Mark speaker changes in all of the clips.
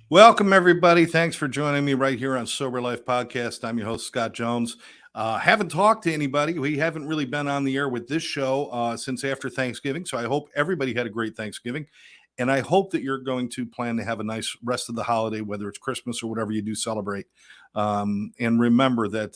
Speaker 1: Welcome, everybody. Thanks for joining me right here on Sober Life Podcast. I'm your host, Scott Jones. Haven't talked to anybody. We haven't really been on the air with this show since after Thanksgiving, so I hope everybody had a great Thanksgiving, and I hope that you're going to plan to have a nice rest of the holiday, whether it's Christmas or whatever you do celebrate. And remember that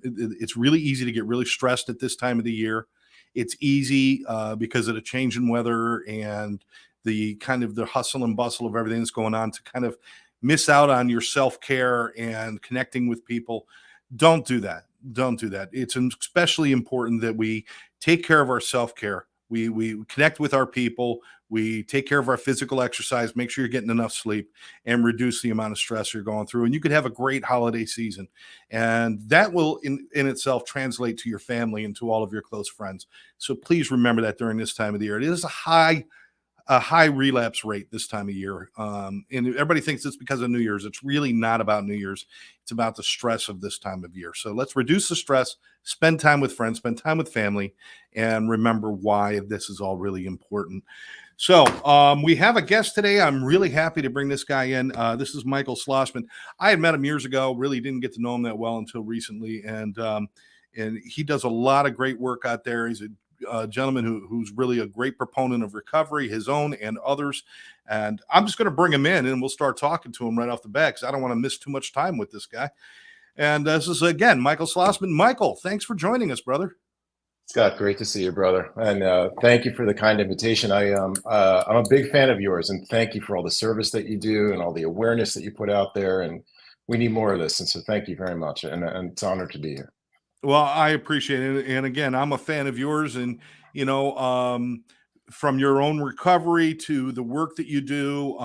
Speaker 1: it's really easy to get really stressed at this time of the year. It's easy because of the change in weather and the kind of the hustle and bustle of everything that's going on to kind of miss out on your self-care and connecting with people. Don't do that. Don't do that. It's especially important that we take care of our self-care. We connect with our people. We take care of our physical exercise, make sure you're getting enough sleep, and reduce the amount of stress you're going through. And you could have a great holiday season. And that will in itself translate to your family and to all of your close friends. So please remember that during this time of the year. It is a high relapse rate this time of year. And everybody thinks it's because of New Year's. It's really not about New Year's. It's about the stress of this time of year. So let's reduce the stress, spend time with friends, spend time with family, and remember why this is all really important. So we have a guest today. I'm really happy to bring this guy in. This is Michael Schlossman. I had met him years ago, really didn't get to know him that well until recently. And he does a lot of great work out there. He's a gentleman who's really a great proponent of recovery, his own and others. And I'm just going to bring him in and we'll start talking to him right off the bat because I don't want to miss too much time with this guy. And this is, again, Michael Schlossman. Michael, thanks for joining us, brother.
Speaker 2: Scott, great to see you, brother. And thank you for the kind invitation. I'm a big fan of yours, and thank you for all the service that you do and all the awareness that you put out there. And we need more of this. And so thank you very much. And it's an honor to be here.
Speaker 1: Well, I appreciate it. And again, I'm a fan of yours. And, from your own recovery to the work that you do,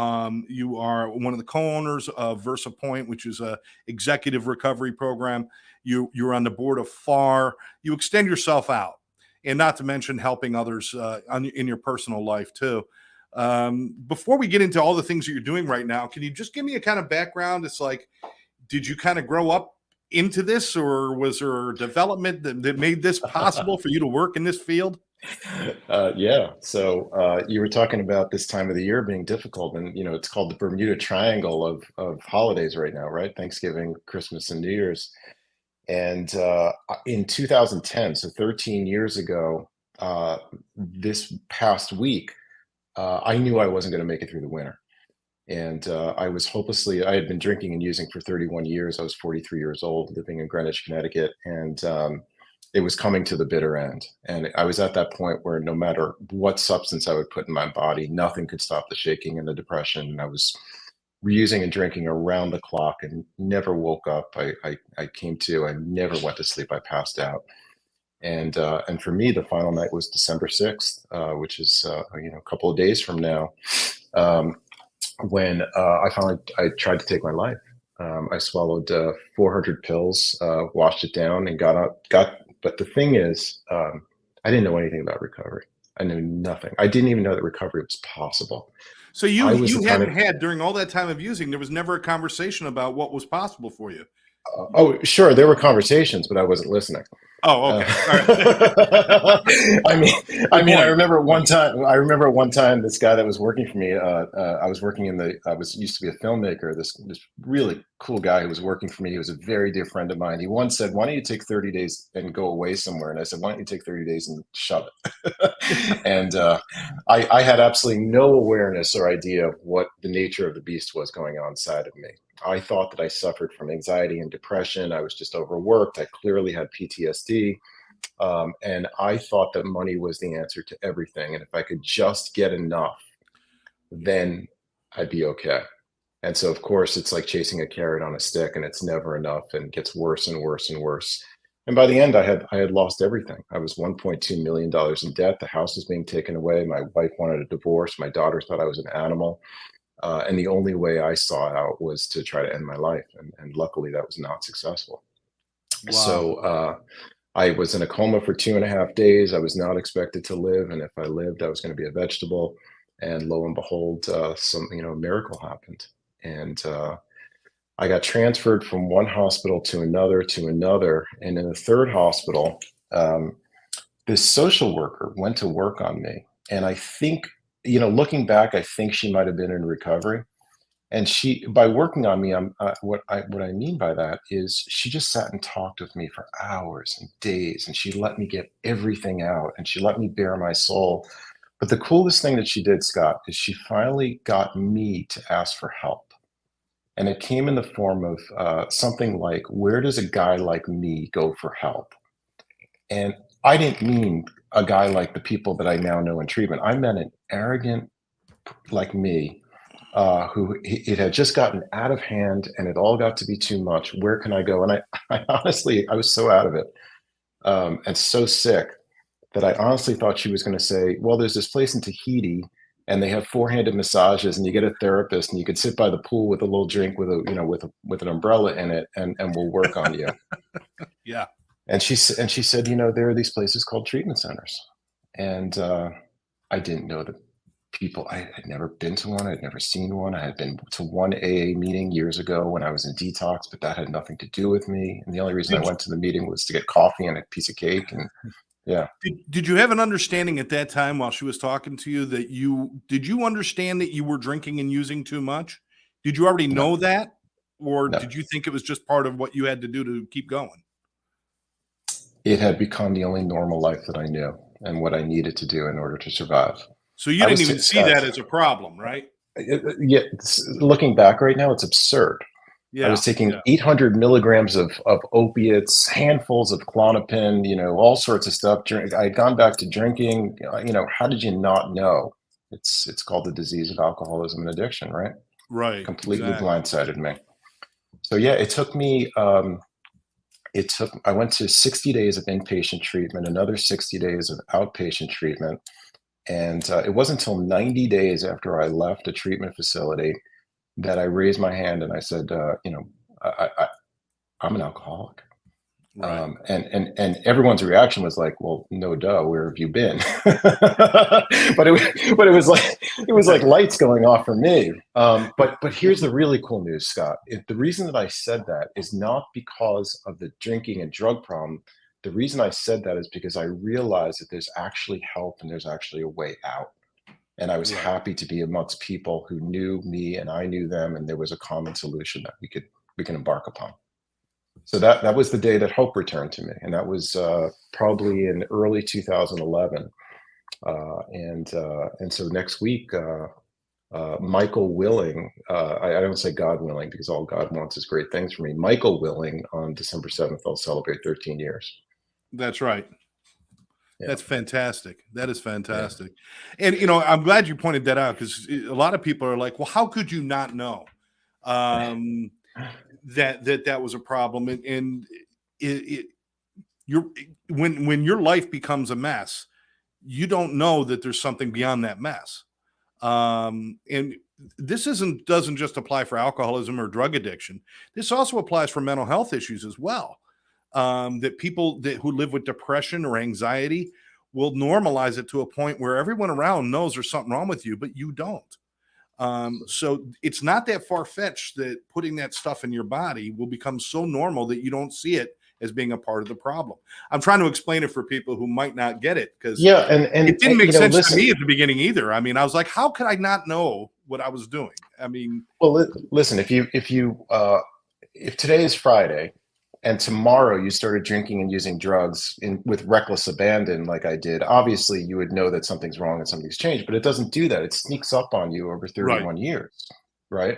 Speaker 1: you are one of the co-owners of VersaPoint, which is a executive recovery program. You're on the board of FAR. You extend yourself out, and not to mention helping others in your personal life too. Before we get into all the things that you're doing right now, can you just give me a kind of background? It's like, did you kind of grow up into this, or was there development that made this possible for you to work in this field?
Speaker 2: Yeah. So you were talking about this time of the year being difficult, and it's called the Bermuda Triangle of holidays right now, right? Thanksgiving, Christmas, and New Year's. And in 2010, so 13 years ago, this past week, I knew I wasn't going to make it through the winter. And I had been drinking and using for 31 years. I was 43 years old, living in Greenwich, Connecticut. And it was coming to the bitter end. And I was at that point where no matter what substance I would put in my body, nothing could stop the shaking and the depression. And I was using and drinking around the clock and never woke up. I never went to sleep. I passed out. And for me, the final night was December 6th, which is a couple of days from now. When I tried to take my life. I swallowed 400 pills, washed it down, and but the thing is, I didn't know anything about recovery. I knew nothing. I didn't even know that recovery was possible.
Speaker 1: So you hadn't had, during all that time of using, there was never a conversation about what was possible for you.
Speaker 2: Oh, sure. There were conversations, but I wasn't listening.
Speaker 1: Oh, okay.
Speaker 2: I remember one time this guy that was working for me, I used to be a filmmaker. This really cool guy who was working for me, he was a very dear friend of mine. He once said, "Why don't you take 30 days and go away somewhere?" And I said, "Why don't you take 30 days and shove it?" And I had absolutely no awareness or idea of what the nature of the beast was going on inside of me. I thought that I suffered from anxiety and depression. I was just overworked. I clearly had PTSD. And I thought that money was the answer to everything. And if I could just get enough, then I'd be okay. And so, of course, it's like chasing a carrot on a stick, and it's never enough and gets worse and worse and worse. And by the end, I had lost everything. I was $1.2 million in debt. The house was being taken away. My wife wanted a divorce. My daughter thought I was an animal. And the only way I saw out was to try to end my life. And luckily, that was not successful.
Speaker 1: Wow.
Speaker 2: So I was in a coma for 2.5 days. I was not expected to live. And if I lived, I was going to be a vegetable. And lo and behold, a miracle happened. And I got transferred from one hospital to another to another. And in the third hospital, um, this social worker went to work on me. And I think, looking back, I think she might have been in recovery. And she, by working on me, what I mean by that is she just sat and talked with me for hours and days, and she let me get everything out, and she let me bare my soul. But the coolest thing that she did, Scott, is she finally got me to ask for help. And it came in the form of something like, where does a guy like me go for help? And I didn't mean a guy like the people that I now know in treatment. I meant an arrogant like me, it had just gotten out of hand and it all got to be too much. Where can I go? And I honestly, I was so out of it, and so sick that I honestly thought she was going to say, well, there's this place in Tahiti and they have four-handed massages and you get a therapist and you could sit by the pool with a little drink with with an umbrella in it, and we'll work on you.
Speaker 1: Yeah.
Speaker 2: And she said, there are these places called treatment centers. And I didn't know the people. I had never been to one. I'd never seen one. I had been to one AA meeting years ago when I was in detox, but that had nothing to do with me. And the only reason I
Speaker 1: Did,
Speaker 2: went to the meeting was to get coffee and a piece of cake. And yeah.
Speaker 1: did you have an understanding at that time while she was talking to you that did you understand that you were drinking and using too much? Did you already
Speaker 2: No,
Speaker 1: know that? Or
Speaker 2: no.
Speaker 1: did you think it was just part of what you had to do to keep going?
Speaker 2: It had become the only normal life that I knew and what I needed to do in order to survive.
Speaker 1: So you
Speaker 2: I
Speaker 1: didn't
Speaker 2: was
Speaker 1: even see
Speaker 2: Scott.
Speaker 1: that as a problem, right?
Speaker 2: Yeah, looking back right now, it's absurd. I
Speaker 1: Yeah.
Speaker 2: was taking
Speaker 1: Yeah.
Speaker 2: 800 milligrams of opiates, handfuls of Klonopin, all sorts of stuff. I had gone back to drinking. How did you not know? It's called the disease of alcoholism and addiction, right?
Speaker 1: Right.
Speaker 2: Completely
Speaker 1: Exactly.
Speaker 2: blindsided me. So yeah, it took me. I went to 60 days of inpatient treatment, another 60 days of outpatient treatment, and it wasn't until 90 days after I left a treatment facility that I raised my hand and I said, I'm an alcoholic.
Speaker 1: Right.
Speaker 2: And everyone's reaction was like, well, no, duh, where have you been? but it was like lights going off for me. But here's the really cool news, Scott. The reason that I said that is not because of the drinking and drug problem. The reason I said that is because I realized that there's actually help and there's actually a way out. And I was
Speaker 1: Right.
Speaker 2: happy to be amongst people who knew me and I knew them, and there was a common solution that we can embark upon. So that was the day that hope returned to me, and that was probably in early 2011. And so next week, Michael Willing, I don't say God willing because all God wants is great things for me. Michael Willing on December 7th, I'll celebrate 13 years.
Speaker 1: That's right.
Speaker 2: Yeah,
Speaker 1: That's fantastic. That is
Speaker 2: yeah,
Speaker 1: fantastic. And, I'm glad you pointed that out because a lot of people are like, well, how could you not know um, that was a problem? And it, you're when your life becomes a mess, you don't know that there's something beyond that mess. And this doesn't just apply for alcoholism or drug addiction. This also applies for mental health issues as well. That people who live with depression or anxiety will normalize it to a point where everyone around knows there's something wrong with you, but you don't. So it's not that far fetched that putting that stuff in your body will become so normal that you don't see it as being a part of the problem. I'm trying to explain it for people who might not get it because
Speaker 2: yeah.
Speaker 1: it didn't make sense to me
Speaker 2: Listen.
Speaker 1: at the beginning either. I mean, I was like, how could I not know what I was doing? I mean,
Speaker 2: Well, listen. If today is Friday, and tomorrow you started drinking and using drugs with reckless abandon, like I did, obviously you would know that something's wrong and something's changed. But it doesn't do that. It sneaks up on you over
Speaker 1: right,
Speaker 2: 31 years, right?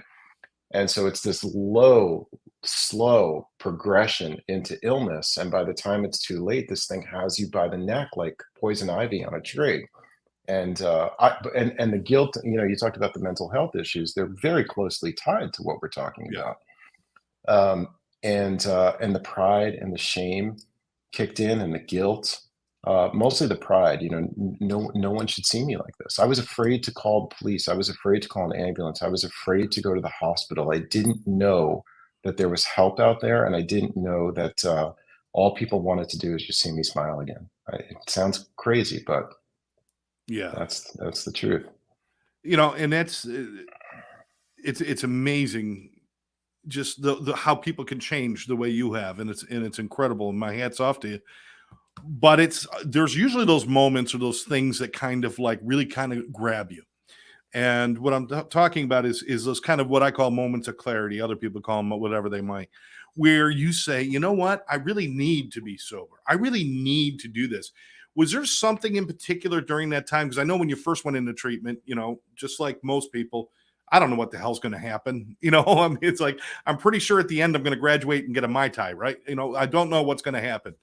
Speaker 2: And so it's this low, slow progression into illness. And by the time it's too late, this thing has you by the neck like poison ivy on a tree. And the guilt, you talked about the mental health issues. They're very closely tied to what we're talking
Speaker 1: yeah,
Speaker 2: about. Um, and the pride and the shame. kicked in, and the guilt, mostly the pride. No one should see me like this. I was afraid to call the police. I was afraid to call an ambulance. I was afraid to go to the hospital. I didn't know that there was help out there, and I didn't know that all people wanted to do is just see me smile again. It sounds crazy, but
Speaker 1: Yeah.
Speaker 2: that's the truth.
Speaker 1: And that's it's amazing just the how people can change the way you have, and it's incredible, and my hat's off to you. But there's usually those moments or those things that kind of like really kind of grab you. And what I'm talking about is those kind of what I call moments of clarity. Other people call them whatever they might, where you say, you know what, I really need to be sober. I really need to do this. Was there something in particular during that time? Because I know when you first went into treatment, just like most people, I don't know what the hell's going to happen. I mean, it's like, I'm pretty sure at the end I'm going to graduate and get a Mai Tai, right? I don't know what's going to happen.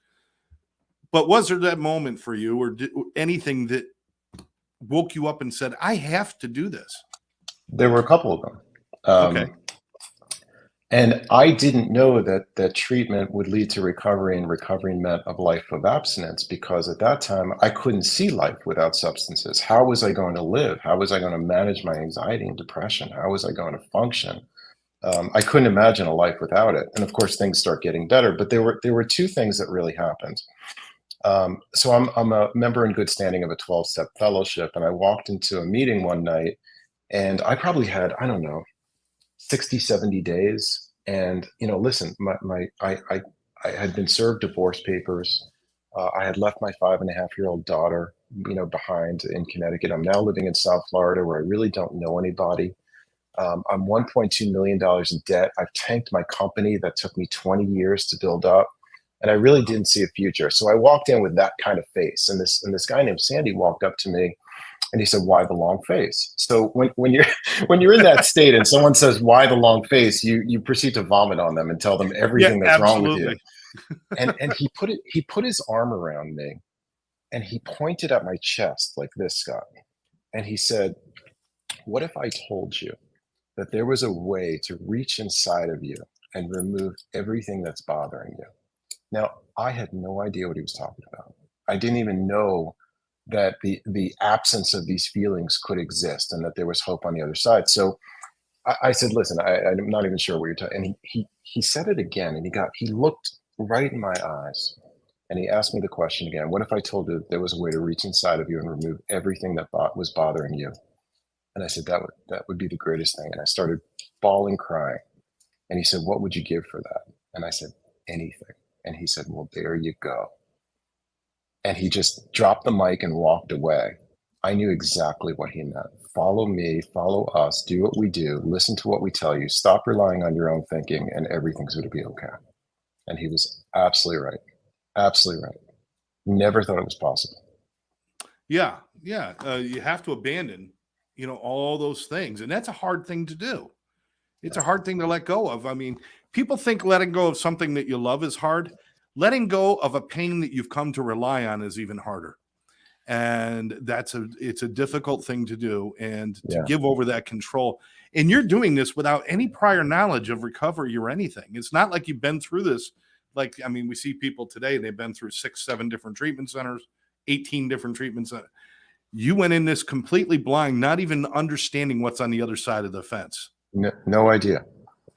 Speaker 1: But was there that moment for you, or anything that woke you up and said, I have to do this?
Speaker 2: There were a couple of them.
Speaker 1: Okay.
Speaker 2: And I didn't know that treatment would lead to recovery, and recovery meant a life of abstinence, because at that time I couldn't see life without substances. How was I going to live? How was I going to manage my anxiety and depression? How was I going to function? I couldn't imagine a life without it. And of course, things start getting better. But there were two things that really happened. So I'm a member in good standing of a 12-step fellowship, and I walked into a meeting one night, and I probably had, I don't know, 60, 70 days. And, listen, I had been served divorce papers. I had left my 5.5-year-old daughter, behind in Connecticut. I'm now living in South Florida, where I really don't know anybody. I'm $1.2 million in debt. I've tanked my company that took me 20 years to build up, and I really didn't see a future. So I walked in with that kind of face, and this guy named Sandy walked up to me, and he said, "Why the long face?" So when you're when you're in that state and someone says, "Why the long face?" you proceed to vomit on them and tell them
Speaker 1: Yeah,
Speaker 2: everything that's wrong with you.
Speaker 1: absolutely.
Speaker 2: And he put his arm around me, and he pointed at my chest like this, Scott, and he said, "What if I told you that there was a way to reach inside of you and remove everything that's bothering you?" Now, I had no idea what he was talking about. I didn't even know that the absence of these feelings could exist, and that there was hope on the other side. So I said, "Listen, I'm not even sure what you're talking." And he said it again, and he looked right in my eyes, and he asked me the question again: "What if I told you that there was a way to reach inside of you and remove everything that was bothering you?" And I said, that would be the greatest thing. And I started bawling, crying. And he said, "What would you give for that?" And I said, "Anything." And he said, "Well, there you go." And he just dropped the mic and walked away. I knew exactly what he meant. Follow me, follow us, do what we do, listen to what we tell you, stop relying on your own thinking, and everything's going to be okay. And he was absolutely right. Absolutely right. Never thought it was possible.
Speaker 1: Yeah. Yeah. You have to abandon, all those things. And that's a hard thing to do. It's a hard thing to let go of. I mean, people think letting go of something that you love is hard. Letting go of a pain that you've come to rely on is even harder. And it's a difficult thing to do, and to
Speaker 2: Yeah.
Speaker 1: give over that control. And you're doing this without any prior knowledge of recovery or anything. It's not like you've been through this. Like, I mean, we see people today, they've been through 6, 7 different treatment centers, 18 different treatment centers. You went in this completely blind, not even understanding what's on the other side of the fence.
Speaker 2: No idea.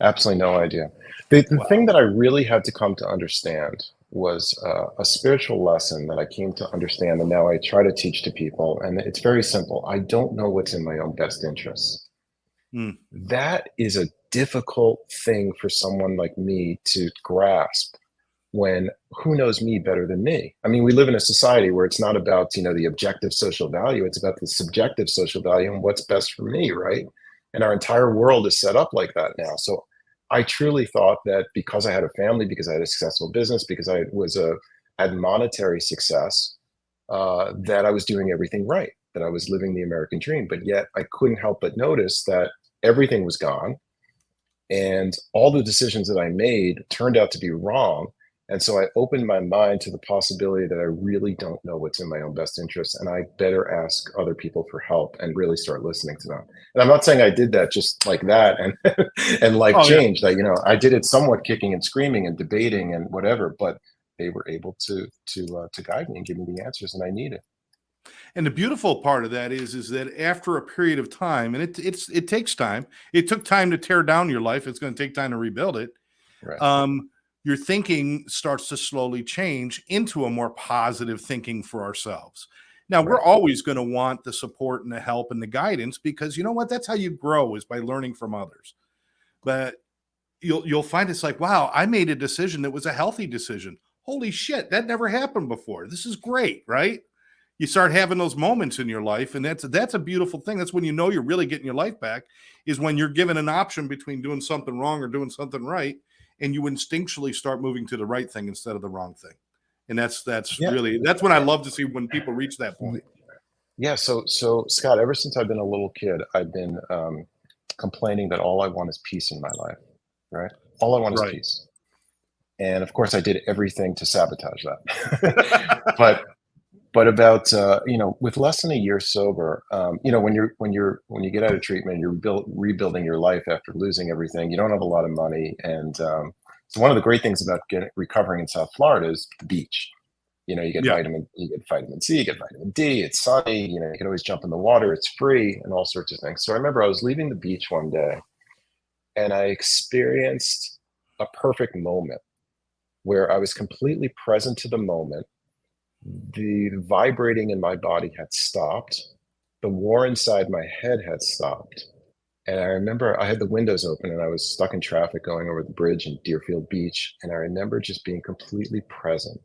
Speaker 2: Absolutely no idea. The thing that I really had to come to understand was a spiritual lesson that I came to understand, and now I try to teach to people. And it's very simple. I don't know what's in my own best interests.
Speaker 1: Hmm.
Speaker 2: That is a difficult thing for someone like me to grasp, when who knows me better than me? I mean, we live in a society where it's not about, the objective social value. It's about the subjective social value and what's best for me, right? And our entire world is set up like that now. So I truly thought that because I had a family, because I had a successful business, because I had monetary success, that I was doing everything right, that I was living the American dream. But yet I couldn't help but notice that everything was gone, and all the decisions that I made turned out to be wrong. And so I opened my mind to the possibility that I really don't know what's in my own best interest, and I better ask other people for help and really start listening to them. And I'm not saying I did that just like that, and and life
Speaker 1: Oh, yeah.
Speaker 2: changed. I did it somewhat kicking and screaming and debating and whatever, but they were able to guide me and give me the answers that I needed.
Speaker 1: And the beautiful part of that is that after a period of time, and it takes time. It took time to tear down your life. It's going to take time to rebuild it.
Speaker 2: Right.
Speaker 1: Your thinking starts to slowly change into a more positive thinking for ourselves. Now, we're
Speaker 2: Right.
Speaker 1: always going to want the support and the help and the guidance, because you know what? That's how you grow, is by learning from others. But you'll find it's like, wow, I made a decision that was a healthy decision. Holy shit, that never happened before. This is great, right? You start having those moments in your life, and that's a beautiful thing. That's when you know you're really getting your life back, is when you're given an option between doing something wrong or doing something right, and you instinctually start moving to the right thing instead of the wrong thing. And that's
Speaker 2: Yeah.
Speaker 1: really, that's when I love to see when people reach that point.
Speaker 2: Yeah. So Scott, ever since I've been a little kid, I've been complaining that all I want is peace in my life. Right. All I want is
Speaker 1: Right.
Speaker 2: peace. And of course, I did everything to sabotage that. But about with less than a year sober, when you get out of treatment, you're rebuilding your life after losing everything. You don't have a lot of money, and so one of the great things about recovering in South Florida is the beach.
Speaker 1: Yeah.
Speaker 2: You get vitamin C, you get vitamin D. It's sunny. You can always jump in the water. It's free, and all sorts of things. So I remember I was leaving the beach one day, and I experienced a perfect moment where I was completely present to the moment. The vibrating in my body had stopped. The war inside my head had stopped. And I remember I had the windows open and I was stuck in traffic going over the bridge in Deerfield Beach. And I remember just being completely present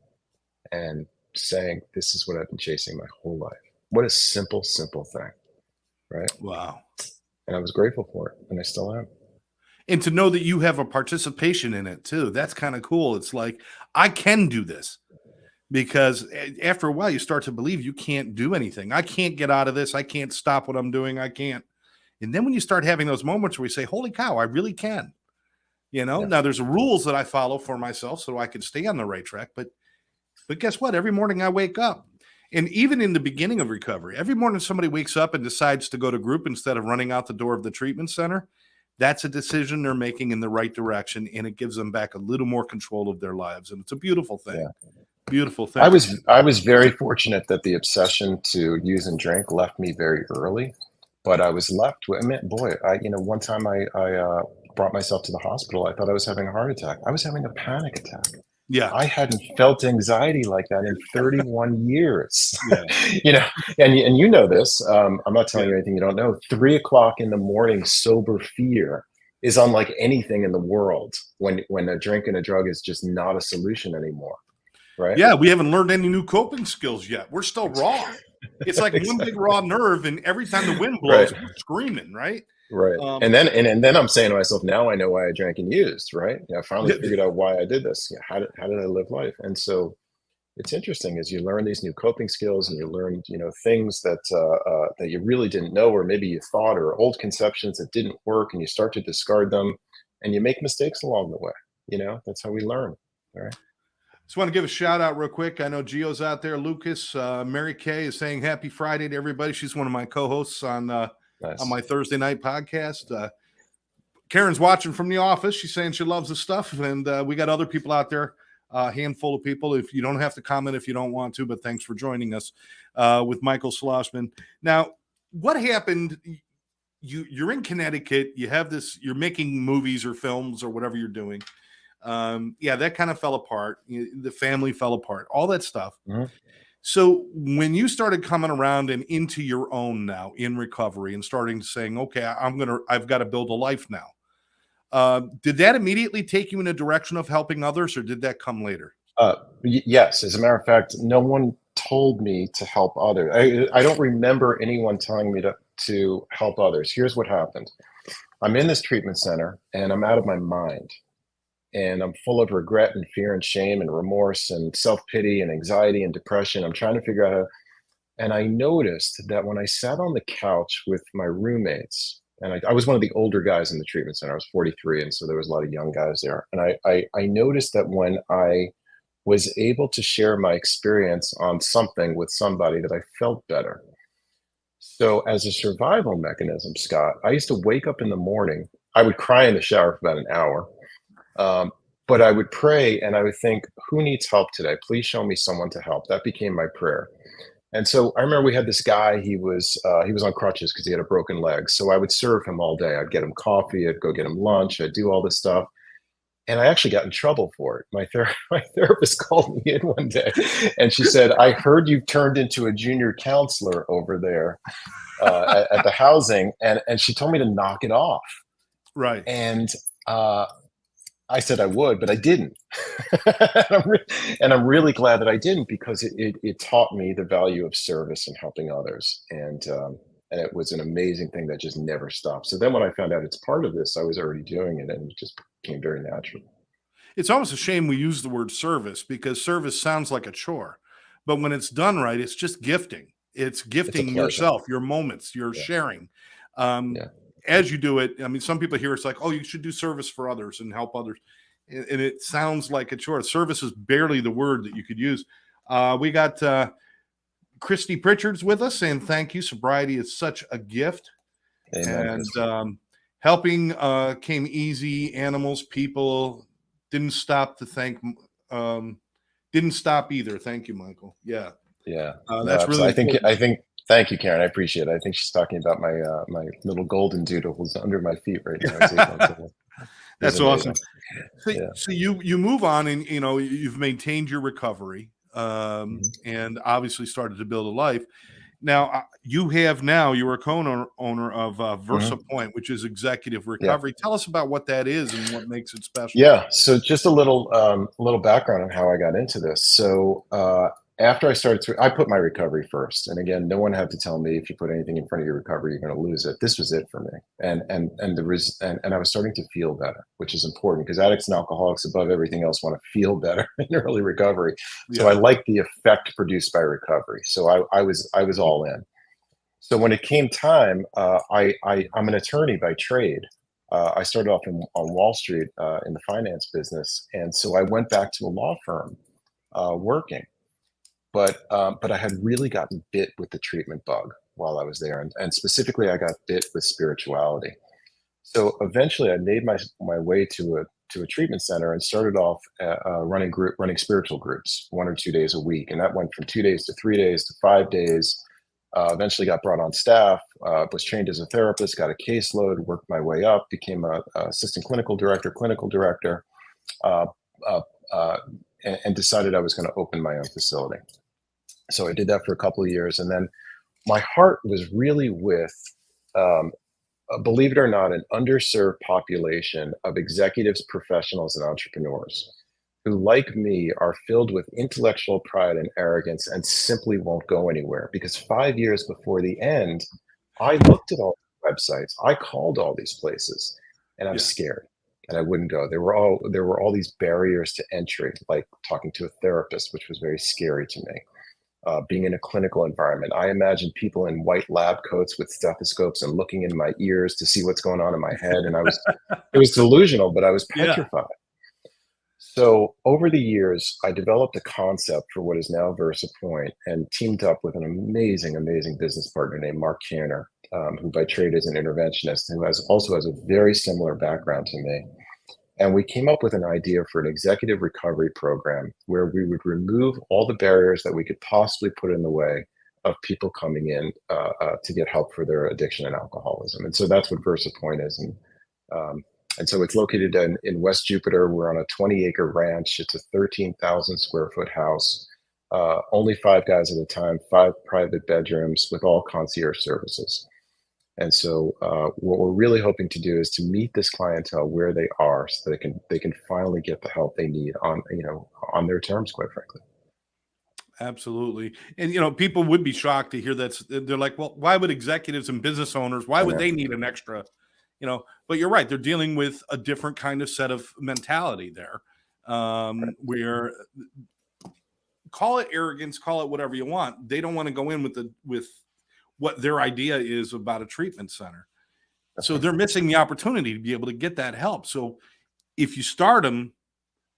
Speaker 2: and saying, this is what I've been chasing my whole life. What a simple, simple thing. Right.
Speaker 1: Wow.
Speaker 2: And I was grateful for it. And I still am.
Speaker 1: And to know that you have a participation in it too. That's kind of cool. It's like, I can do this. Because after a while, you start to believe you can't do anything. I can't get out of this. I can't stop what I'm doing. I can't. And then when you start having those moments where you say, holy cow, I really can.
Speaker 2: Yeah.
Speaker 1: Now there's rules that I follow for myself so I can stay on the right track. But guess what? Every morning I wake up. And even in the beginning of recovery, every morning somebody wakes up and decides to go to group instead of running out the door of the treatment center. That's a decision they're making in the right direction. And it gives them back a little more control of their lives. And it's a beautiful thing.
Speaker 2: Yeah.
Speaker 1: Beautiful thing.
Speaker 2: I was very fortunate that the obsession to use and drink left me very early, but I was left with, I mean, boy, one time I brought myself to the hospital. I thought I was having a heart attack. I was having a panic attack.
Speaker 1: Yeah.
Speaker 2: I hadn't felt anxiety like that in 31 years.
Speaker 1: Yeah.
Speaker 2: And you know this. I'm not telling
Speaker 1: Yeah.
Speaker 2: you anything you don't know. 3 o'clock in the morning, sober fear is unlike anything in the world when a drink and a drug is just not a solution anymore. Right.
Speaker 1: Yeah, we haven't learned any new coping skills yet. We're still raw. It's like one
Speaker 2: Exactly.
Speaker 1: big raw nerve, and every time the wind blows,
Speaker 2: Right.
Speaker 1: we're screaming, right?
Speaker 2: Right.
Speaker 1: Um,
Speaker 2: And then I'm saying to myself, now I know why I drank and used, right? I finally
Speaker 1: th-
Speaker 2: figured out why I did this. How did I live life? And so it's interesting as you learn these new coping skills and you learn, things that you really didn't know, or maybe you thought, or old conceptions that didn't work, and you start to discard them, and you make mistakes along the way. That's how we learn. All right.
Speaker 1: Just want to give a shout out real quick. I know Gio's out there. Lucas, Mary Kay is saying happy Friday to everybody. She's one of my co-hosts on
Speaker 2: Nice.
Speaker 1: my Thursday night podcast. Karen's watching from the office. She's saying she loves the stuff, and we got other people out there. A handful of people. If you don't have to comment if you don't want to, but thanks for joining us with Michael Schlossman. Now, what happened? You're in Connecticut. You have this. You're making movies or films or whatever you're doing. That kind of fell apart. The family fell apart. All that stuff.
Speaker 2: Mhm.
Speaker 1: So when you started coming around and into your own now in recovery and starting saying, okay, I've got to build a life now. Did that immediately take you in a direction of helping others, or did that come later?
Speaker 2: Yes, as a matter of fact, no one told me to help others. I don't remember anyone telling me to help others. Here's what happened. I'm in this treatment center and I'm out of my mind. And I'm full of regret and fear and shame and remorse and self-pity and anxiety and depression. I'm trying to figure out how. And I noticed that when I sat on the couch with my roommates, and I was one of the older guys in the treatment center. I was 43, and so there was a lot of young guys there. And I noticed that when I was able to share my experience on something with somebody, that I felt better. So as a survival mechanism, Scott, I used to wake up in the morning. I would cry in the shower for about an hour. but I would pray and I would think, who needs help today? Please show me someone to help. That became my prayer. And so I remember we had this guy. He was on crutches because he had a broken leg. So I would serve him all day. I'd get him coffee. I'd go get him lunch. I'd do all this stuff. And I actually got in trouble for it. My therapist called me in one day, and she said, "I heard you turned into a junior counselor over there at the housing," and she told me to knock it off.
Speaker 1: Right.
Speaker 2: And uh, I said I would, but I didn't. and, I'm really glad that I didn't, because it taught me the value of service and helping others. And it was an amazing thing that just never stopped. So then when I found out it's part of this, I was already doing it, and it just became very natural.
Speaker 1: It's almost a shame we use the word service, because service sounds like a chore. But when it's done right, it's just gifting. It's
Speaker 2: It's a
Speaker 1: gifting
Speaker 2: pleasure.
Speaker 1: yourself, your moments, your
Speaker 2: Yeah.
Speaker 1: sharing. Um,
Speaker 2: Yeah.
Speaker 1: as you do it, I mean, some people hear it's like, oh, you should do service for others and help others. And it sounds like a chore. Service is barely the word that you could use. We got Christy Pritchard's with us, and thank you. Sobriety is such a gift.
Speaker 2: Amen,
Speaker 1: And
Speaker 2: Chris.
Speaker 1: helping came easy. Animals, people didn't stop to thank. Um, didn't stop either. Thank you, Michael. Yeah,
Speaker 2: Yeah. No,
Speaker 1: that's really
Speaker 2: absolutely.
Speaker 1: important.
Speaker 2: I think thank you, Karen. I appreciate it. I think she's talking about my little golden doodle who's under my feet right now. He's 8 months old. He's
Speaker 1: That's awesome.
Speaker 2: amazing.
Speaker 1: So,
Speaker 2: Yeah.
Speaker 1: so you move on, and you've maintained your recovery,
Speaker 2: Mhm.
Speaker 1: and obviously started to build a life. Now you are a co-owner of Versa
Speaker 2: Mhm.
Speaker 1: Point, which is executive
Speaker 2: Yeah.
Speaker 1: recovery. Tell us about what that is and what makes it special.
Speaker 2: Yeah. So just a little background on how I got into this. So after I put my recovery first. And again, no one had to tell me, if you put anything in front of your recovery, you're going to lose it. This was it for me. And I was starting to feel better, which is important, because addicts and alcoholics, above everything else, want to feel better in early recovery. So I
Speaker 1: Yeah.
Speaker 2: like the effect produced by recovery. So I was all in. So when it came time, I'm an attorney by trade. I started off on Wall Street in the finance business, and so I went back to a law firm working. But I had really gotten bit with the treatment bug while I was there, and specifically, I got bit with spirituality. So eventually, I made my way to a treatment center and started off running spiritual groups 1 or 2 days a week, and that went from 2 days to 3 days to 5 days. Eventually, got brought on staff, was trained as a therapist, got a caseload, worked my way up, became a assistant clinical director, uh, uh, uh, and decided I was going to open my own facility. So I did that for a couple of years, and then my heart was really with, um, believe it or not, an underserved population of executives, professionals, and entrepreneurs who, like me, are filled with intellectual pride and arrogance and simply won't go anywhere. Because 5 years before the end, I looked at all the websites, I called all these places, and I was
Speaker 1: Yeah.
Speaker 2: scared. And I wouldn't go. There were all these barriers to entry, like talking to a therapist, which was very scary to me. Being in a clinical environment, I imagined people in white lab coats with stethoscopes and looking in my ears to see what's going on in my head, and it was delusional, but I was
Speaker 1: Yeah.
Speaker 2: petrified. So over the years, I developed a concept for what is now Versa Point, and teamed up with an amazing, amazing business partner named Mark Canner, who by trade is an interventionist, who also has a very similar background to me. And we came up with an idea for an executive recovery program where we would remove all the barriers that we could possibly put in the way of people coming in to get help for their addiction and alcoholism. And so that's what Versa Point is. And so it's located in West Jupiter. We're on a 20-acre ranch. It's a 13,000 square foot house, only 5 guys at a time, 5 private bedrooms with all concierge services. And so, what we're really hoping to do is to meet this clientele where they are, so they can finally get the help they need on their terms, quite frankly.
Speaker 1: Absolutely. And people would be shocked to hear that. They're like, well, why would executives and business owners, why
Speaker 2: I
Speaker 1: would
Speaker 2: know.
Speaker 1: they need an extra, but you're right. They're dealing with a different kind of set of mentality there,
Speaker 2: Right.
Speaker 1: where, call it arrogance, call it whatever you want. They don't want to go in with what their idea is about a treatment center.
Speaker 2: That's
Speaker 1: So
Speaker 2: right.
Speaker 1: they're missing the opportunity to be able to get that help. So if you start them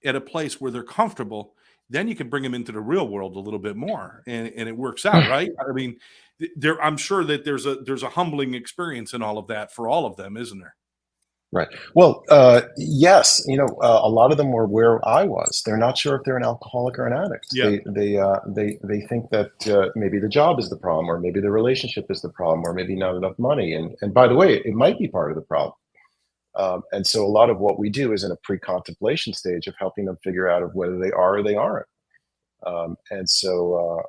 Speaker 1: at a place where they're comfortable, then you can bring them into the real world a little bit more, and it works out, right? I mean, I'm sure that there's a humbling experience in all of that for all of them, isn't there?
Speaker 2: Right. Well, yes, a lot of them were where I was. They're not sure if they're an alcoholic or an addict.
Speaker 1: Yeah.
Speaker 2: They think that maybe the job is the problem, or maybe the relationship is the problem, or maybe not enough money. And by the way, it might be part of the problem. And so a lot of what we do is in a pre-contemplation stage of helping them figure out of whether they are or they aren't. And so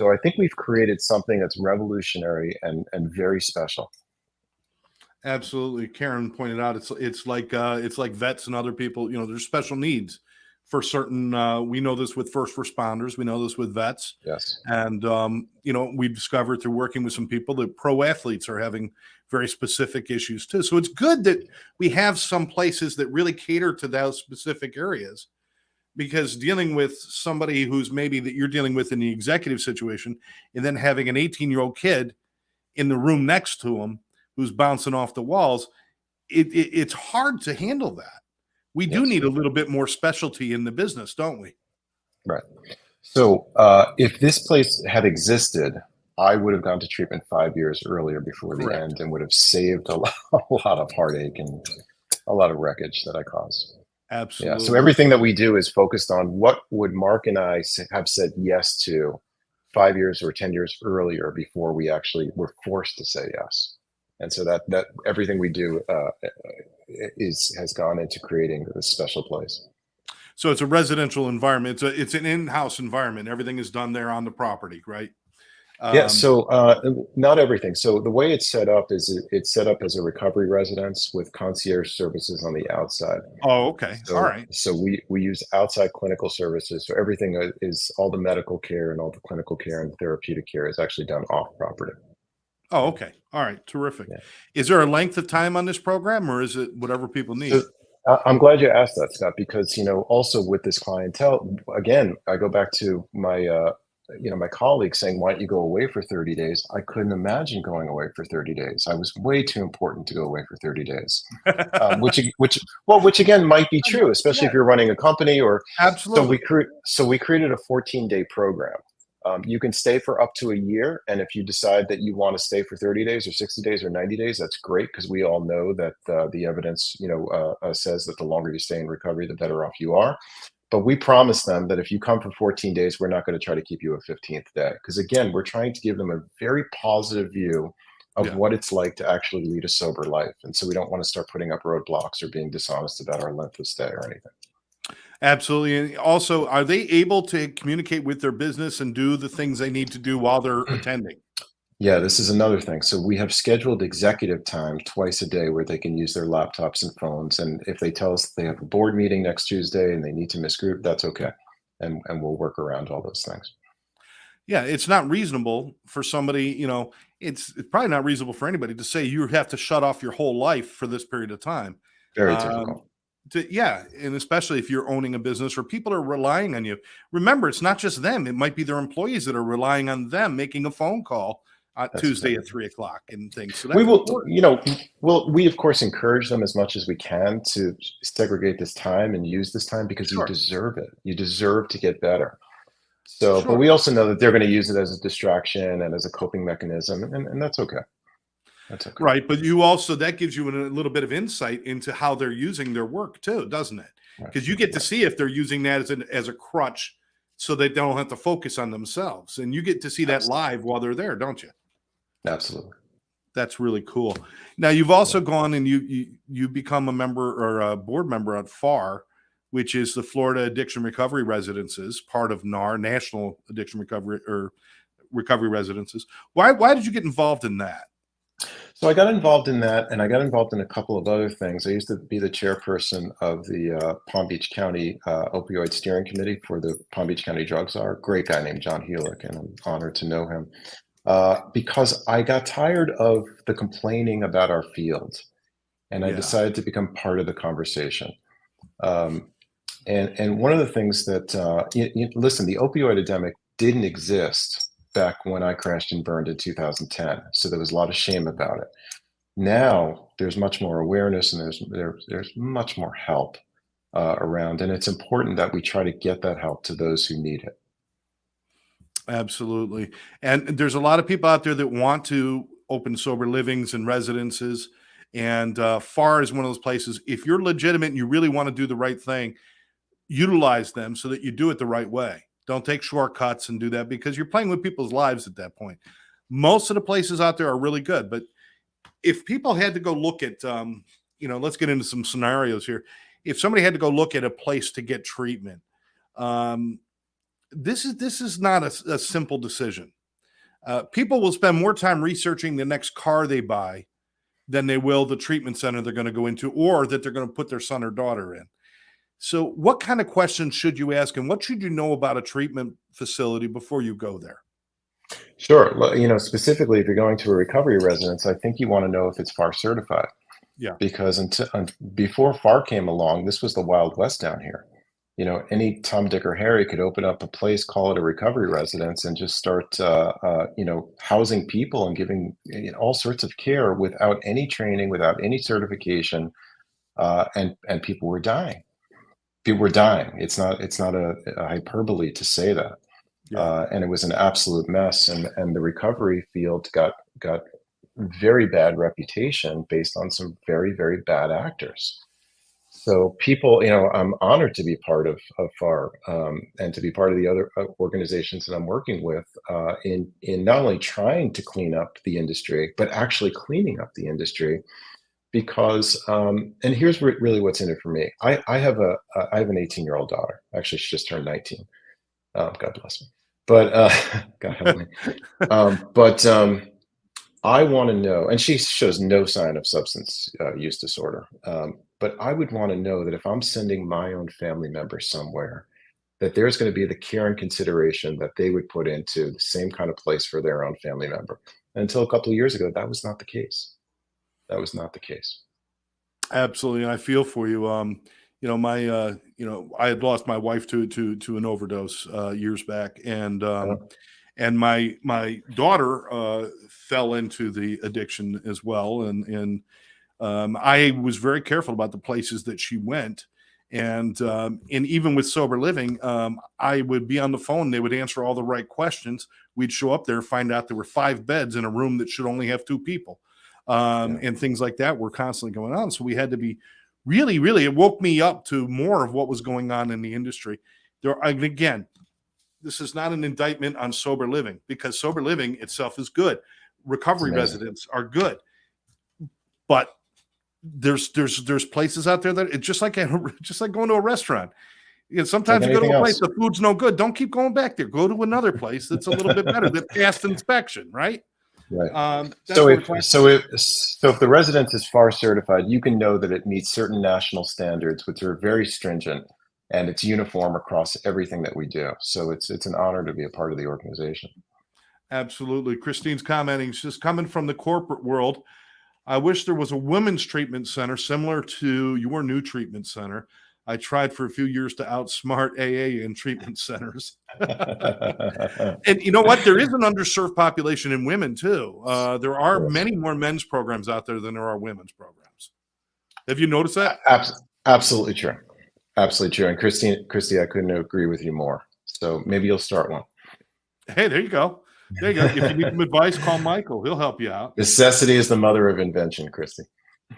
Speaker 2: I think we've created something that's revolutionary and very special.
Speaker 1: Absolutely. Karen pointed out it's like vets and other people, there's special needs for certain we know this with first responders, we know this with vets.
Speaker 2: Yes.
Speaker 1: And we've discovered through working with some people that pro athletes are having very specific issues too. So it's good that we have some places that really cater to those specific areas, because dealing with somebody who's maybe that you're dealing with in the executive situation and then having an 18-year-old kid in the room next to him who's bouncing off the walls, it's hard to handle that. We do
Speaker 2: Yes.
Speaker 1: need a little bit more specialty in the business, don't we?
Speaker 2: Right. So, if this place had existed, I would have gone to treatment 5 years earlier before the
Speaker 1: Correct.
Speaker 2: end and would have saved a lot of heartache and a lot of wreckage that I caused. Yeah. So
Speaker 1: Absolutely.
Speaker 2: everything that we do is focused on what would Mark and I have said yes to 5 years or 10 years earlier before we actually were forced to say yes. And so that everything we do has gone into creating this special place.
Speaker 1: So it's a residential environment. It's an in-house environment. Everything is done there on the property, right?
Speaker 2: Yeah,
Speaker 1: Um,
Speaker 2: so not everything. So the way it's set up is it's set up as a recovery residence with concierge services on the outside.
Speaker 1: oh, okay. All
Speaker 2: So
Speaker 1: right.
Speaker 2: so we use outside clinical services. So everything is all the medical care and all the clinical care and therapeutic care is actually done off property.
Speaker 1: Oh, okay. All right. Terrific.
Speaker 2: Yeah.
Speaker 1: Is there a length of time on this program, or is it whatever people
Speaker 2: So
Speaker 1: need?
Speaker 2: I'm glad you asked that, Scott, because also with this clientele, again, I go back to my colleague saying, "Why don't you go away for 30 days?" I couldn't imagine going away for 30 days. I was way too important to go away for 30 days. Which again might be true, especially
Speaker 1: Yeah,
Speaker 2: if you're running a company or so
Speaker 1: absolutely.
Speaker 2: we created a 14-day program. You can stay for up to a year, and if you decide that you want to stay for 30 days or 60 days or 90 days, that's great because we all know that the evidence says that the longer you stay in recovery, the better off you are. But we promise them that if you come for 14 days, we're not going to try to keep you a 15th day. Because again, we're trying to give them a very positive view of
Speaker 1: Yeah.
Speaker 2: what it's like to actually lead a sober life. And so we don't want to start putting up roadblocks or being dishonest about our length of stay or anything.
Speaker 1: Absolutely. And also, are they able to communicate with their business and do the things they need to do while they're attending?
Speaker 2: Yeah, this is another thing. So we have scheduled executive time twice a day where they can use their laptops and phones. And if they tell us they have a board meeting next Tuesday and they need to miss group, that's okay. And we'll work around all those things.
Speaker 1: Yeah, it's not reasonable for somebody, it's probably not reasonable for anybody to say you have to shut off your whole life for this period of time.
Speaker 2: Very
Speaker 1: Um,
Speaker 2: difficult.
Speaker 1: yeah, and especially if you're owning a business or people are relying on you. Remember, it's not just them; it might be their employees that are relying on them making a phone call
Speaker 2: That's
Speaker 1: Tuesday
Speaker 2: exactly.
Speaker 1: at 3 o'clock and things. So
Speaker 2: We
Speaker 1: that's
Speaker 2: will,
Speaker 1: important.
Speaker 2: we of course encourage them as much as we can to segregate this time and use this time because you
Speaker 1: Sure,
Speaker 2: deserve it. You deserve to get better. So, but
Speaker 1: sure.
Speaker 2: we also know that they're going to use it as a distraction and as a coping mechanism, and that's okay. That's okay.
Speaker 1: Right, but you also that gives you a little bit of insight into how they're using their work too, doesn't it?
Speaker 2: Right.
Speaker 1: Because you get to
Speaker 2: Right.
Speaker 1: see if they're using that as a crutch so they don't have to focus on themselves. And you get to see that
Speaker 2: Absolutely.
Speaker 1: live while they're there, don't you?
Speaker 2: Absolutely.
Speaker 1: That's really cool. Now you've
Speaker 2: Yeah.
Speaker 1: also gone and you become a member or a board member at FAR, which is the Florida Addiction Recovery Residences, part of NAR, National Addiction Recovery or Recovery Residences. Why did you get involved in that?
Speaker 2: So I got involved in that, and I got involved in a couple of other things. I used to be the chairperson of the Palm Beach County Opioid Steering Committee for the Palm Beach County Drug Czar. Great guy named John Helick, and I'm honored to know him. Because I got tired of the complaining about our field, and I
Speaker 1: Yeah,
Speaker 2: decided to become part of the conversation. Um, and one of the things that listen, the opioid epidemic didn't exist back when I crashed and burned in 2010, so there was a lot of shame about it. Now there's much more awareness and there's much more help around, and it's important that we try to get that help to those who need it.
Speaker 1: absolutely. And there's a lot of people out there that want to open sober livings and residences. And FAR is one of those places. If you're legitimate and you really want to do the right thing, utilize them so that you do it the right way. Don't take shortcuts and do that, because you're playing with people's lives at that point. Most of the places out there are really good, but if people had to go look at, let's get into some scenarios here. If somebody had to go look at a place to get treatment, um, this is not a simple decision. People will spend more time researching the next car they buy than they will the treatment center they're going to go into, or that they're going to put their son or daughter in. So, what kind of questions should you ask, and what should you know about a treatment facility before you go there?
Speaker 2: Sure. Specifically, if you're going to a recovery residence, I think you want to know if it's FAR certified,
Speaker 1: Yeah,
Speaker 2: because before FAR came along, this was the Wild West down here. Any Tom, Dick, or Harry could open up a place, call it a recovery residence, and just start, housing people and giving all sorts of care without any training, without any certification, and people were dying. People were dying. It's not a hyperbole to say that.
Speaker 1: yeah,
Speaker 2: And it was an absolute mess. And the recovery field got very bad reputation based on some very, very bad actors. So people, I'm honored to be part of FAR, and to be part of the other organizations that I'm working with, in not only trying to clean up the industry, but actually cleaning up the industry. Because and here's really what's in it for me. I have an 18-year-old daughter. Actually, she just turned 19. God bless me. But God help me. But I want to know, and she shows no sign of substance use disorder. But I would want to know that if I'm sending my own family member somewhere, that there's going to be the care and consideration that they would put into the same kind of place for their own family member. And until a couple of years ago, that was not the case. That was not the case.
Speaker 1: absolutely. And I feel for you. I had lost my wife to an overdose years back,
Speaker 2: Uh,
Speaker 1: and my daughter fell into the addiction as well, and I was very careful about the places that she went. And even with sober living, I would be on the phone. They would answer all the right questions. We'd show up there, find out there were 5 beds in a room that should only have 2 people,
Speaker 2: yeah.
Speaker 1: and things like that were constantly going on. So we had to be really, really. It woke me up to more of what was going on in the industry. And again, this is not an indictment on sober living, because sober living itself is good.
Speaker 2: It's
Speaker 1: Recovery
Speaker 2: amazing.
Speaker 1: residents are good, but there's places out there that it's just like just like going to a restaurant.
Speaker 2: It's like
Speaker 1: Sometimes you go to
Speaker 2: anything
Speaker 1: a place,
Speaker 2: else.
Speaker 1: the food's no good. Don't keep going back there. Go to another place that's a little bit better, that passed inspection, right?
Speaker 2: Right.
Speaker 1: That's
Speaker 2: So
Speaker 1: what
Speaker 2: if
Speaker 1: we're talking
Speaker 2: so
Speaker 1: about.
Speaker 2: if so if the residence is FAR certified, you can know that it meets certain national standards, which are very stringent, and it's uniform across everything that we do. So it's an honor to be a part of the organization.
Speaker 1: Absolutely. Christine's commenting. She's coming from the corporate world. I wish there was a women's treatment center similar to your new treatment center. I tried for a few years to outsmart AA in treatment centers. And you know what? There is an underserved population in women too. There are
Speaker 2: Yes.
Speaker 1: many more men's programs out there than there are women's programs. Have you noticed that?
Speaker 2: Absolutely true. Absolutely true. And Christy, I couldn't agree with you more. So maybe you'll start one.
Speaker 1: Hey, there you go. There you go. If you need some advice, call Michael. He'll help you out.
Speaker 2: Necessity is the mother of invention, Christy.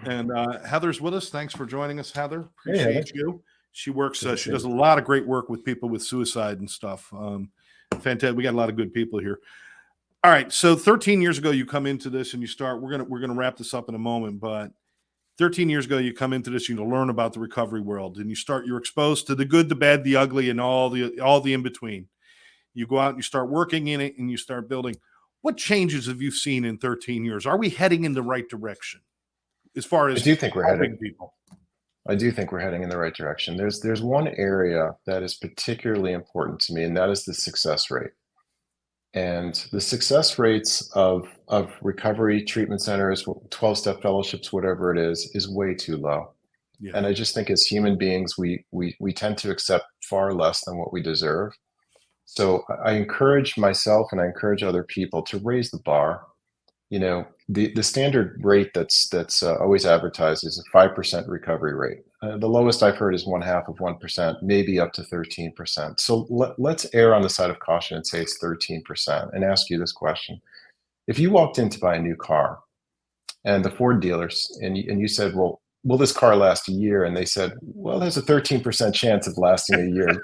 Speaker 1: And Heather's with us. Thanks for joining us, Heather.
Speaker 2: Hey, Heather.
Speaker 1: Appreciate you. She works.
Speaker 2: Good to
Speaker 1: She
Speaker 2: see
Speaker 1: does a
Speaker 2: you.
Speaker 1: lot of great work with people with suicide and stuff. Fantastic. We got a lot of good people here. All right. So 13 years ago, you come into this and you start. We're gonna wrap this up in a moment, but 13 years ago, you come into this. You learn about the recovery world, and you're exposed to the good, the bad, the ugly, and all the in between. You go out and you start working in it, and you start building. What changes have you seen in 13 years? Are we heading in the right direction as far
Speaker 2: I
Speaker 1: as
Speaker 2: do think we're
Speaker 1: helping
Speaker 2: heading.
Speaker 1: people?
Speaker 2: I do think we're heading in the right direction. There's one area that is particularly important to me, and that is the success rate. And the success rates of recovery treatment centers, 12-step fellowships, whatever it is way too low.
Speaker 1: Yeah.
Speaker 2: And I just think as human beings, we tend to accept far less than what we deserve. So I encourage myself and I encourage other people to raise the bar. The standard rate that's always advertised is a 5% recovery rate. The lowest I've heard is 0.5%, maybe up to 13%. So let's err on the side of caution and say it's 13%, and ask you this question: if you walked in to buy a new car and the Ford dealers, and you said, well, will this car last a year? And they said, well, there's a 13% chance of lasting a year.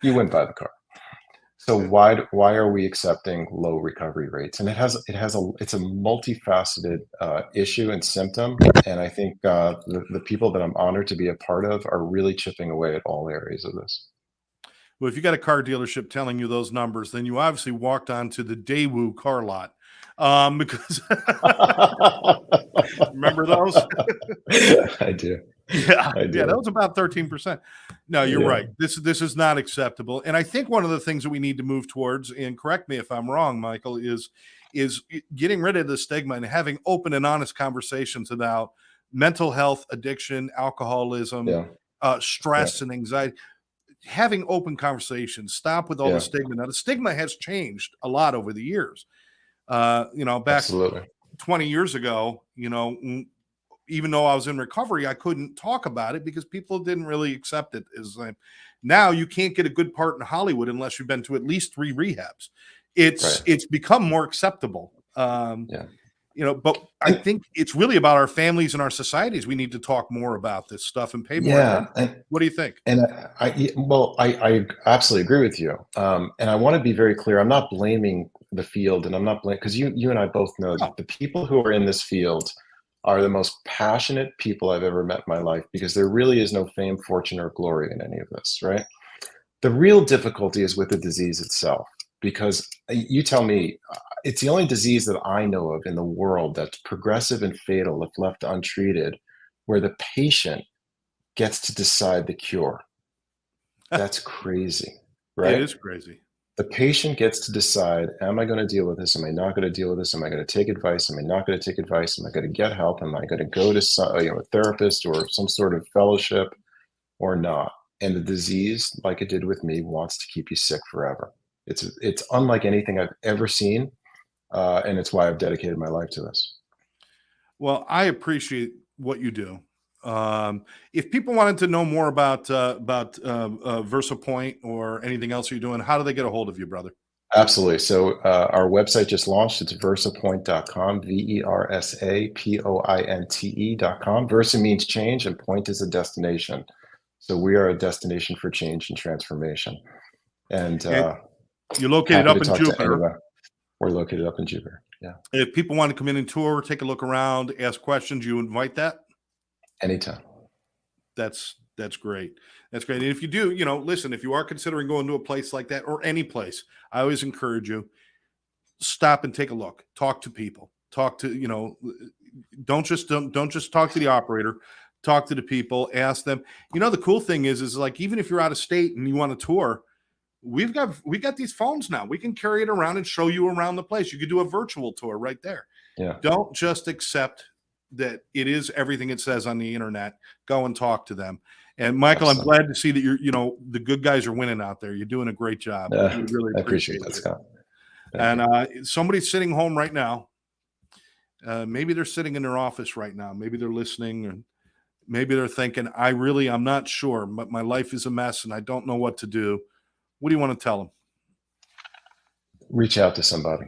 Speaker 2: You wouldn't buy the car. So why are we accepting low recovery rates? And it's a multifaceted issue and symptom. And I think the people that I'm honored to be a part of are really chipping away at all areas of this.
Speaker 1: Well, if you got a car dealership telling you those numbers, then you obviously walked onto the Daewoo car lot, because remember those?
Speaker 2: I do.
Speaker 1: Yeah,
Speaker 2: I
Speaker 1: yeah, that
Speaker 2: do.
Speaker 1: was about 13%. No, you're
Speaker 2: Yeah.
Speaker 1: right. This is not acceptable. And I think one of the things that we need to move towards, and correct me if I'm wrong, Michael, is getting rid of the stigma and having open and honest conversations about mental health, addiction, alcoholism,
Speaker 2: Yeah. Yeah.
Speaker 1: stress, and anxiety. Having open conversations, stop with all the
Speaker 2: Yeah.
Speaker 1: stigma. Now, the stigma has changed a lot over the years. Back
Speaker 2: Absolutely.
Speaker 1: 20 years ago, even though I was in recovery, I couldn't talk about it because people didn't really accept it. Now you can't get a good part in Hollywood unless you've been to at least 3 rehabs.
Speaker 2: Right.
Speaker 1: It's become more acceptable.
Speaker 2: Yeah.
Speaker 1: But I think it's really about our families and our societies. We need to talk more about this stuff and pay more
Speaker 2: Yeah.
Speaker 1: attention. What do you think?
Speaker 2: And I absolutely agree with you. And I want to be very clear. I'm not blaming the field, and I'm not blaming, because you and I both know that
Speaker 1: No.
Speaker 2: the people who are in this field are the most passionate people I've ever met in my life, because there really is no fame, fortune, or glory in any of this, right? The real difficulty is with the disease itself, because you tell me, it's the only disease that I know of in the world that's progressive and fatal if left untreated, where the patient gets to decide the cure. That's crazy,
Speaker 1: It
Speaker 2: right?
Speaker 1: is crazy.
Speaker 2: The patient gets to decide, am I going to deal with this? Am I not going to deal with this? Am I going to take advice? Am I not going to take advice? Am I going to get help? Am I going to go to a therapist or some sort of fellowship or not? And the disease, like it did with me, wants to keep you sick forever. It's unlike anything I've ever seen, and it's why I've dedicated my life to this.
Speaker 1: Well, I appreciate what you do. If people wanted to know more about VersaPoint or anything else you're doing, how do they get a hold of you, brother?
Speaker 2: Absolutely. So our website just launched. It's versapoint.com, VersaPointe.com. Versa means change, and point is a destination. So we are a destination for change and transformation. And
Speaker 1: And you're located
Speaker 2: happy
Speaker 1: up
Speaker 2: to
Speaker 1: in
Speaker 2: talk to
Speaker 1: Jupiter.
Speaker 2: anybody. We're located up in Jupiter. Yeah.
Speaker 1: If people want to come in and tour, take a look around, ask questions, you invite that.
Speaker 2: Anytime.
Speaker 1: That's great. That's great. And if you do, listen, if you are considering going to a place like that or any place, I always encourage you, stop and take a look. Talk to people. Talk to, don't just talk to the operator. Talk to the people. Ask them. The cool thing is like, even if you're out of state and you want to tour, we got these phones now. We can carry it around and show you around the place. You could do a virtual tour right there.
Speaker 2: Yeah.
Speaker 1: Don't just accept that it is everything it says on the internet. Go and talk to them. And Michael,
Speaker 2: Absolutely.
Speaker 1: I'm glad to see that the good guys are winning out there. You're doing a great job. We really
Speaker 2: I appreciate that,
Speaker 1: it.
Speaker 2: Scott.
Speaker 1: And somebody's sitting home right now. Maybe they're sitting in their office right now. Maybe they're listening, and maybe they're thinking, I'm not sure, but my life is a mess and I don't know what to do. What do you want to tell them?
Speaker 2: Reach out to somebody,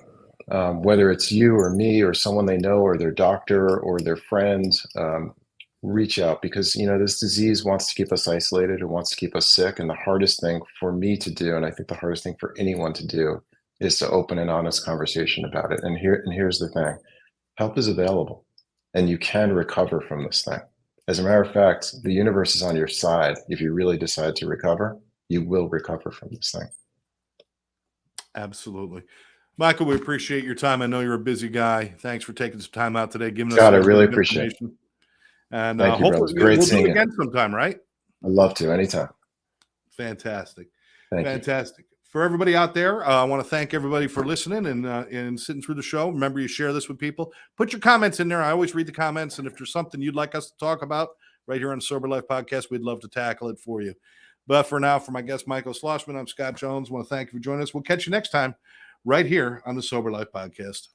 Speaker 2: whether it's you or me or someone they know or their doctor or their friend. Reach out, because this disease wants to keep us isolated. It wants to keep us sick. And the hardest thing for me to do, and I think the hardest thing for anyone to do, is to open an honest conversation about it. And here's the thing: help is available, and you can recover from this thing. As a matter of fact, the universe is on your side. If you really decide to recover, you will recover from this thing.
Speaker 1: Absolutely. Michael, we appreciate your time. I know you're a busy guy. Thanks for taking some time out today, giving us
Speaker 2: God,
Speaker 1: a
Speaker 2: I
Speaker 1: little
Speaker 2: really
Speaker 1: bit of
Speaker 2: appreciate it.
Speaker 1: information. And
Speaker 2: Thank you, brother.
Speaker 1: hopefully
Speaker 2: Great
Speaker 1: we'll do
Speaker 2: seeing
Speaker 1: it
Speaker 2: you.
Speaker 1: again sometime, right?
Speaker 2: I'd love to, anytime.
Speaker 1: Fantastic.
Speaker 2: Thank you.
Speaker 1: Fantastic. For everybody out there, I want to thank everybody for listening and sitting through the show. Remember, you share this with people. Put your comments in there. I always read the comments. And if there's something you'd like us to talk about right here on the Sober Life Podcast, we'd love to tackle it for you. But for now, for my guest, Michael Schlossman, I'm Scott Jones. I want to thank you for joining us. We'll catch you next time right here on the Sober Life Podcast.